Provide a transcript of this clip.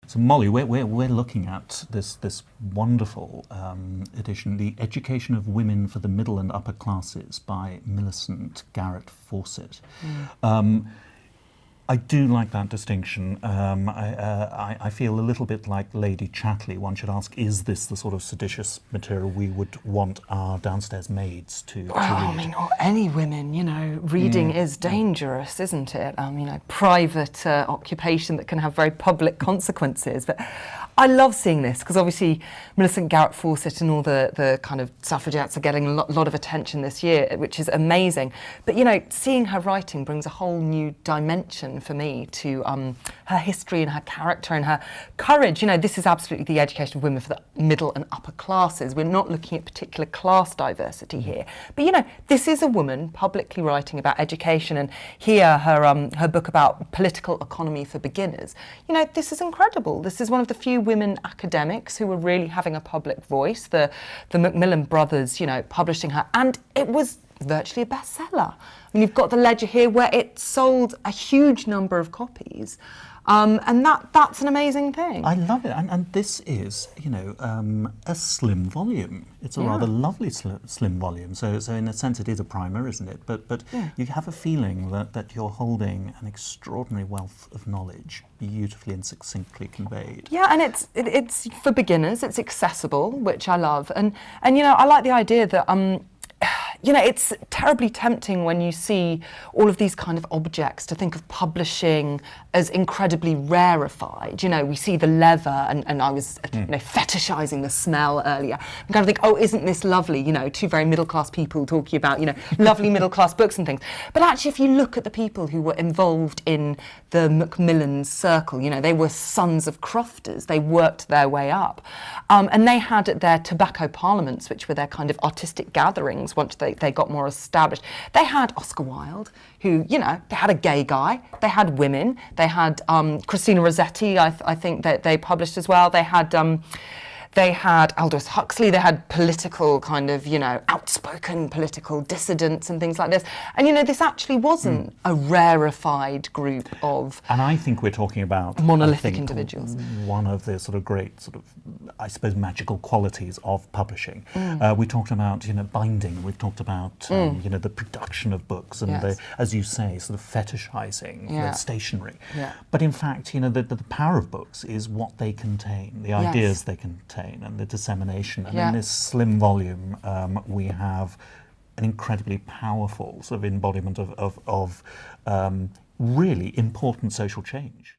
So Molly, we're looking at this wonderful edition, The Education of Women for the Middle and Upper Classes by Millicent, Garrett, Fawcett. I do like that distinction. I feel a little bit like Lady Chatterley. One should ask, is this the sort of seditious material we would want our downstairs maids to read? I mean, or any women, you know, reading is dangerous, isn't it? You know, private occupation that can have very public consequences. But I love seeing this because obviously Millicent, Garrett, Fawcett and all the kind of suffragettes are getting a lot of attention this year, which is amazing. But, you know, seeing her writing brings a whole new dimension for me to her history and her character and her courage. You know, this is absolutely the education of women for the middle and upper classes. We're not looking at particular class diversity here. But, you know, this is a woman publicly writing about education, and here her book about political economy for beginners. You know, this is incredible. This is one of the few women academics who were really having a public voice. The Macmillan brothers, you know, publishing her, and it was virtually a bestseller. And you've got the ledger here where it sold a huge number of copies, and that's an amazing thing. I love it, and this is, you know, a slim volume. It's a rather lovely slim volume. So in a sense, it is a primer, isn't it? But you have a feeling that you're holding an extraordinary wealth of knowledge, beautifully and succinctly conveyed. Yeah, and it's for beginners. It's accessible, which I love, and you know, I like the idea that you know, it's terribly tempting when you see all of these kind of objects to think of publishing as incredibly rarefied. You know, we see the leather, and I was you know, fetishizing the smell earlier. I'm kind of think, oh, isn't this lovely? You know, two very middle-class people talking about, you know, lovely middle-class books and things. But actually, if you look at the people who were involved in the Macmillan circle, you know, they were sons of crofters. They worked their way up. And they had their tobacco parliaments, which were their kind of artistic gatherings once they got more established. They had Oscar Wilde, who, you know, they had a gay guy, they had women, they had Christina Rossetti, I think that they published as well. They had Aldous Huxley, they had political kind of, you know, outspoken political dissidents and things like this. And, you know, this actually wasn't a rarefied group of... And I think we're talking about... monolithic individuals. One of the sort of great sort of, I suppose, magical qualities of publishing. We talked about, you know, binding, we've talked about, you know, the production of books and, the, as you say, sort of fetishizing the stationery. But in fact, you know, the power of books is what they contain, the ideas they contain, and the dissemination. And in this slim volume, we have an incredibly powerful sort of embodiment of really important social change.